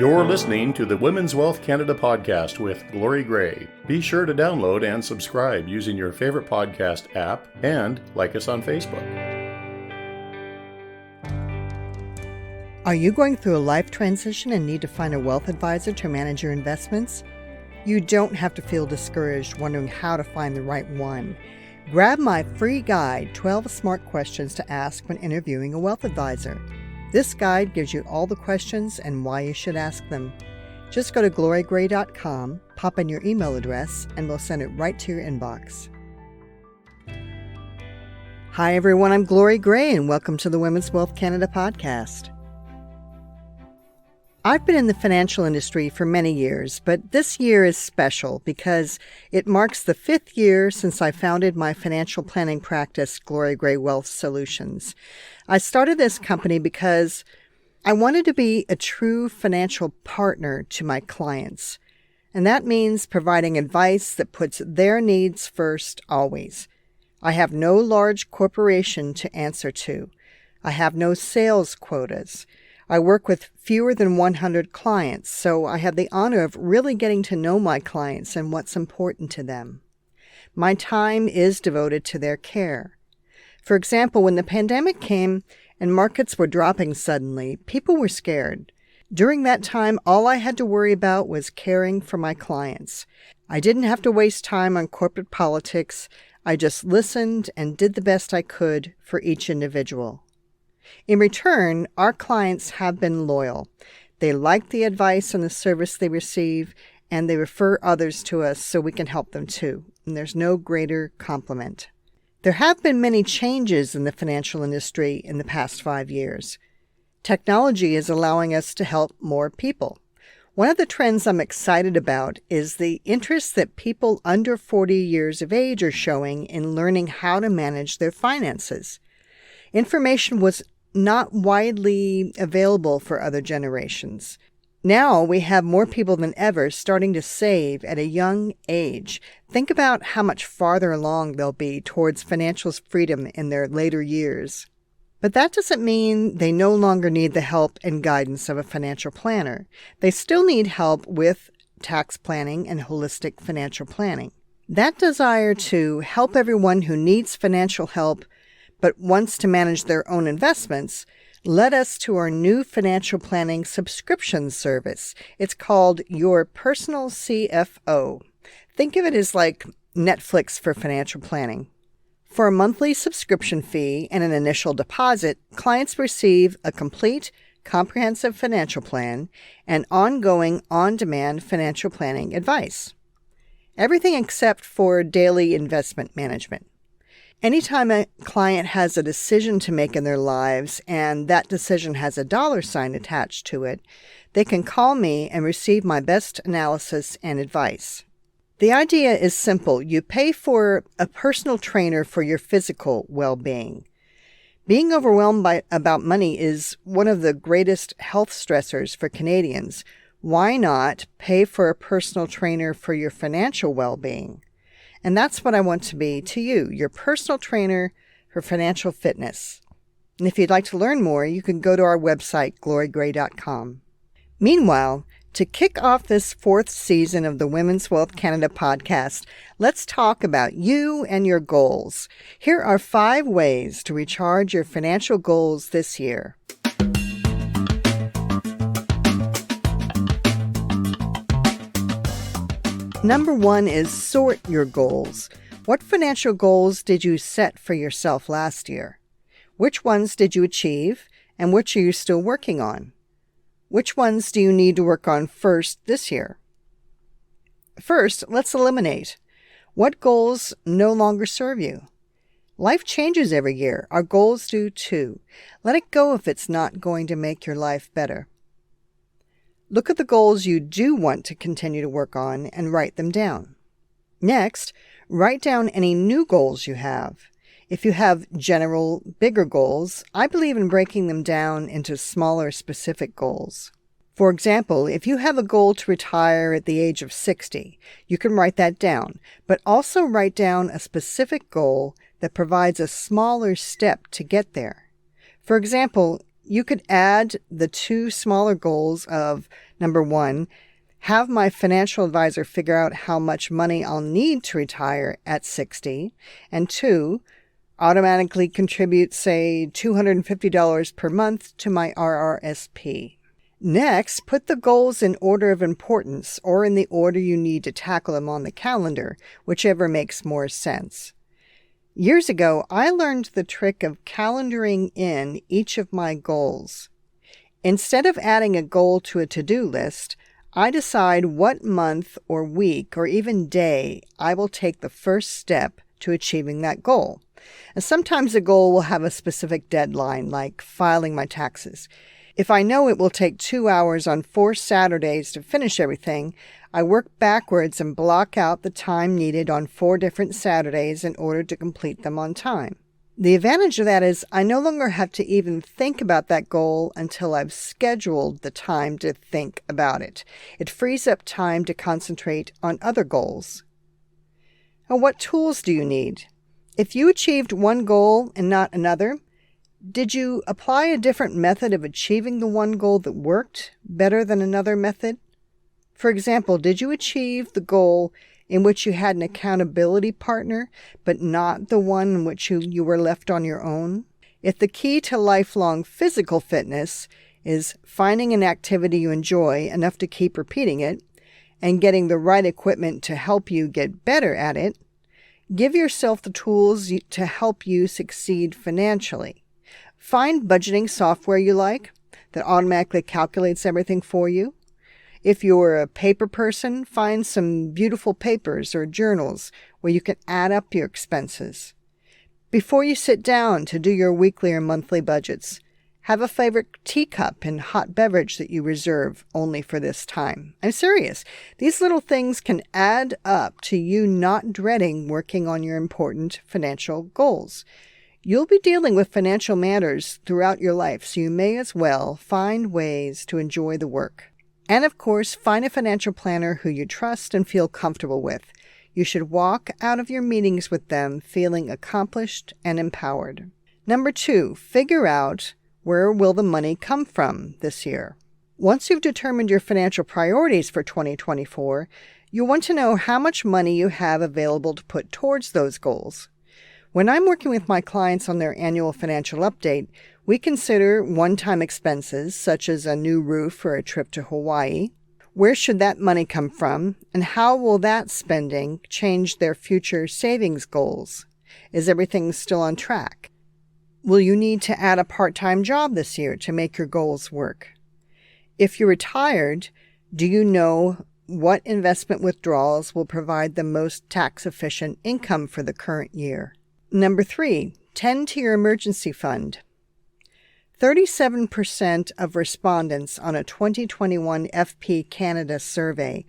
You're listening to the Women's Wealth Canada podcast with Glory Gray. Be sure to download and subscribe using your favorite podcast app and like us on Facebook. Are you going through a life transition and need to find a wealth advisor to manage your investments? You don't have to feel discouraged wondering how to find the right one. Grab my free guide, 12 Smart Questions to Ask When Interviewing a Wealth Advisor. This guide gives you all the questions and why you should ask them. Just go to glorygray.com, pop in your email address, and we'll send it right to your inbox. Hi everyone, I'm Glory Gray and welcome to the Women's Wealth Canada podcast. I've been in the financial industry for many years, but this year is special because it marks the 5th year since I founded my financial planning practice, Glory Gray Wealth Solutions. I started this company because I wanted to be a true financial partner to my clients, and that means providing advice that puts their needs first always. I have no large corporation to answer to. I have no sales quotas. I work with fewer than 100 clients, so I have the honor of really getting to know my clients and what's important to them. My time is devoted to their care. For example, when the pandemic came and markets were dropping suddenly, people were scared. During that time, all I had to worry about was caring for my clients. I didn't have to waste time on corporate politics. I just listened and did the best I could for each individual. In return, our clients have been loyal. They like the advice and the service they receive, and they refer others to us so we can help them too. And there's no greater compliment. There have been many changes in the financial industry in the past 5 years. Technology is allowing us to help more people. One of the trends I'm excited about is the interest that people under 40 years of age are showing in learning how to manage their finances. Information was not widely available for other generations. Now we have more people than ever starting to save at a young age. Think about how much farther along they'll be towards financial freedom in their later years. But that doesn't mean they no longer need the help and guidance of a financial planner. They still need help with tax planning and holistic financial planning. That desire to help everyone who needs financial help but wants to manage their own investments led us to our new financial planning subscription service. It's called Your Personal CFO. Think of it as like Netflix for financial planning. For a monthly subscription fee and an initial deposit, clients receive a complete, comprehensive financial plan and ongoing, on-demand financial planning advice. Everything except for daily investment management. Anytime a client has a decision to make in their lives and that decision has a dollar sign attached to it, they can call me and receive my best analysis and advice. The idea is simple. You pay for a personal trainer for your physical well-being. Being overwhelmed about money is one of the greatest health stressors for Canadians. Why not pay for a personal trainer for your financial well-being? And that's what I want to be to you, your personal trainer for financial fitness. And if you'd like to learn more, you can go to our website, glorygray.com. Meanwhile, to kick off this 4th season of the Women's Wealth Canada podcast, let's talk about you and your goals. Here are 5 ways to recharge your financial goals this year. Number 1 is sort your goals. What financial goals did you set for yourself last year? Which ones did you achieve, and which are you still working on? Which ones do you need to work on first this year? First, let's eliminate. What goals no longer serve you? Life changes every year. Our goals do too. Let it go if it's not going to make your life better. Look at the goals you do want to continue to work on and write them down. Next, write down any new goals you have. If you have general, bigger goals, I believe in breaking them down into smaller, specific goals. For example, if you have a goal to retire at the age of 60, you can write that down, but also write down a specific goal that provides a smaller step to get there. For example, you could add the two smaller goals of, number one, have my financial advisor figure out how much money I'll need to retire at 60, and two, automatically contribute, say, $250 per month to my RRSP. Next, put the goals in order of importance or in the order you need to tackle them on the calendar, whichever makes more sense. Years ago, I learned the trick of calendaring in each of my goals. Instead of adding a goal to a to-do list, I decide what month or week or even day I will take the first step to achieving that goal. And sometimes the goal will have a specific deadline, like filing my taxes. If I know it will take 2 hours on 4 Saturdays to finish everything, I work backwards and block out the time needed on 4 different Saturdays in order to complete them on time. The advantage of that is I no longer have to even think about that goal until I've scheduled the time to think about it. It frees up time to concentrate on other goals. Now, what tools do you need? If you achieved one goal and not another, did you apply a different method of achieving the one goal that worked better than another method? For example, did you achieve the goal in which you had an accountability partner, but not the one in which you were left on your own? If the key to lifelong physical fitness is finding an activity you enjoy enough to keep repeating it, and getting the right equipment to help you get better at it, give yourself the tools to help you succeed financially. Find budgeting software you like that automatically calculates everything for you. If you're a paper person, find some beautiful papers or journals where you can add up your expenses. Before you sit down to do your weekly or monthly budgets, have a favorite teacup and hot beverage that you reserve only for this time. I'm serious. These little things can add up to you not dreading working on your important financial goals. You'll be dealing with financial matters throughout your life, so you may as well find ways to enjoy the work. And of course, find a financial planner who you trust and feel comfortable with. You should walk out of your meetings with them feeling accomplished and empowered. Number 2, figure out where will the money come from this year. Once you've determined your financial priorities for 2024, you'll want to know how much money you have available to put towards those goals. When I'm working with my clients on their annual financial update, we consider one-time expenses, such as a new roof or a trip to Hawaii. Where should that money come from, and how will that spending change their future savings goals? Is everything still on track? Will you need to add a part-time job this year to make your goals work? If you're retired, do you know what investment withdrawals will provide the most tax-efficient income for the current year? Number 3, tend to your emergency fund. 37% of respondents on a 2021 FP Canada survey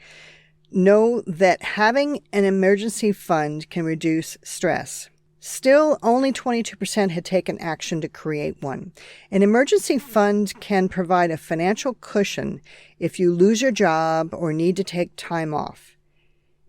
know that having an emergency fund can reduce stress. Still, only 22% had taken action to create one. An emergency fund can provide a financial cushion if you lose your job or need to take time off.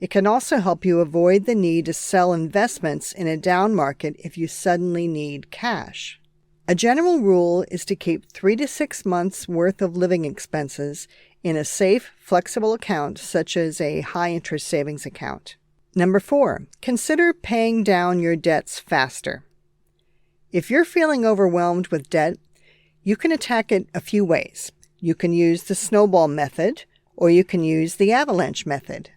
It can also help you avoid the need to sell investments in a down market if you suddenly need cash. A general rule is to keep 3 to 6 months' worth of living expenses in a safe, flexible account such as a high-interest savings account. Number 4, consider paying down your debts faster. If you're feeling overwhelmed with debt, you can attack it a few ways. You can use the snowball method, or you can use the avalanche method.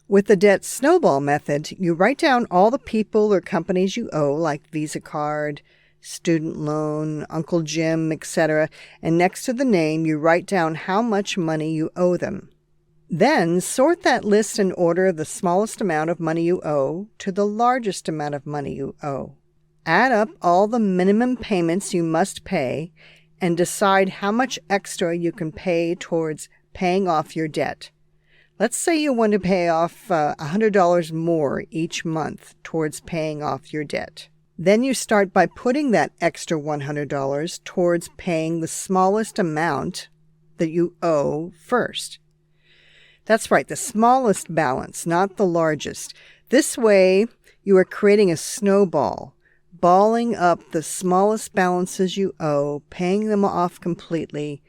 With the debt snowball method, you write down all the people or companies you owe, like Visa card, student loan, Uncle Jim, etc., and next to the name, you write down how much money you owe them. Then sort that list in order of the smallest amount of money you owe to the largest amount of money you owe. Add up all the minimum payments you must pay and decide how much extra you can pay towards paying off your debt. Let's say you want to pay off $100 more each month towards paying off your debt. Then you start by putting that extra $100 towards paying the smallest amount that you owe first. That's right, the smallest balance, not the largest. This way, you are creating a snowball. balling up the smallest balances you owe, paying them off completely,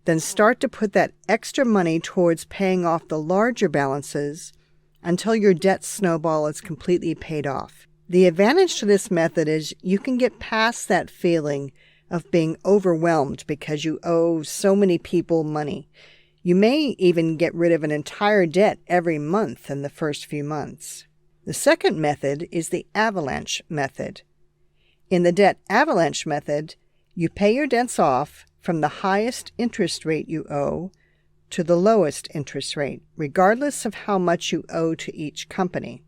then start to put that extra money towards paying off the larger balances until your debt snowball is completely paid off. The advantage to this method is you can get past that feeling of being overwhelmed because you owe so many people money. You may even get rid of an entire debt every month in the first few months. The second method is the avalanche method. In the debt avalanche method, you pay your debts off from the highest interest rate you owe to the lowest interest rate, regardless of how much you owe to each company.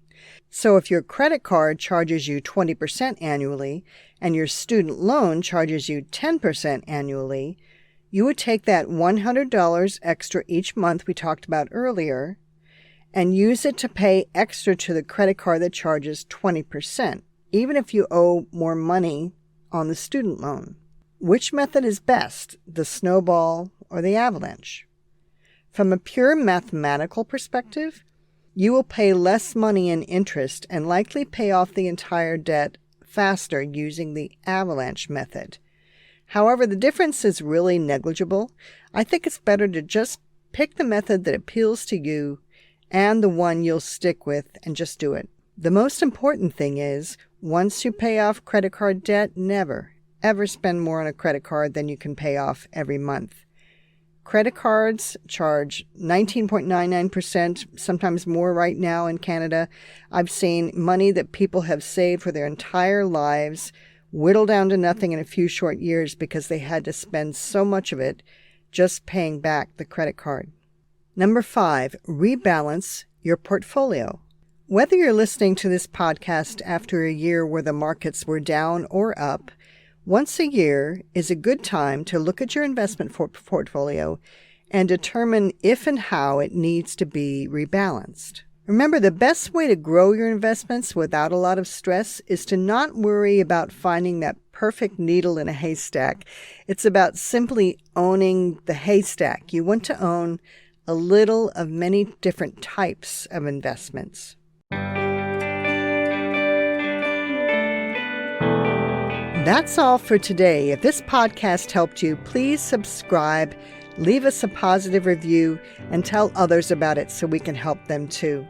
So if your credit card charges you 20% annually and your student loan charges you 10% annually, you would take that $100 extra each month we talked about earlier and use it to pay extra to the credit card that charges 20%, even if you owe more money on the student loan. Which method is best, the snowball or the avalanche? From a pure mathematical perspective, you will pay less money in interest and likely pay off the entire debt faster using the avalanche method. However, the difference is really negligible. I think it's better to just pick the method that appeals to you and the one you'll stick with and just do it. The most important thing is, once you pay off credit card debt, never, ever spend more on a credit card than you can pay off every month. Credit cards charge 19.99%, sometimes more right now in Canada. I've seen money that people have saved for their entire lives whittle down to nothing in a few short years because they had to spend so much of it just paying back the credit card. Number 5, rebalance your portfolio. Whether you're listening to this podcast after a year where the markets were down or up, once a year is a good time to look at your investment portfolio and determine if and how it needs to be rebalanced. Remember, the best way to grow your investments without a lot of stress is to not worry about finding that perfect needle in a haystack. It's about simply owning the haystack. You want to own a little of many different types of investments. That's all for today. If this podcast helped you, please subscribe, leave us a positive review, and tell others about it so we can help them too.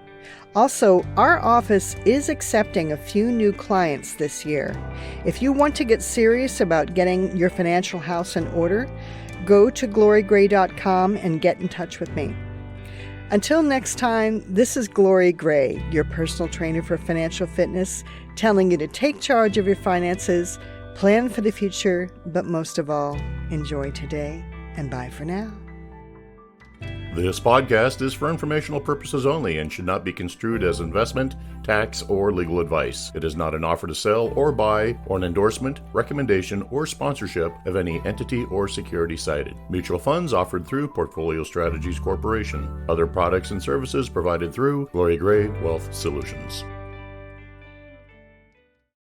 Also, our office is accepting a few new clients this year. If you want to get serious about getting your financial house in order, go to glorygray.com and get in touch with me. Until next time, this is Glory Gray, your personal trainer for financial fitness, telling you to take charge of your finances, plan for the future, but most of all, enjoy today, and bye for now. This podcast is for informational purposes only and should not be construed as investment, tax, or legal advice. It is not an offer to sell or buy, or an endorsement, recommendation, or sponsorship of any entity or security cited. Mutual funds offered through Portfolio Strategies Corporation. Other products and services provided through Glory Gray Wealth Solutions.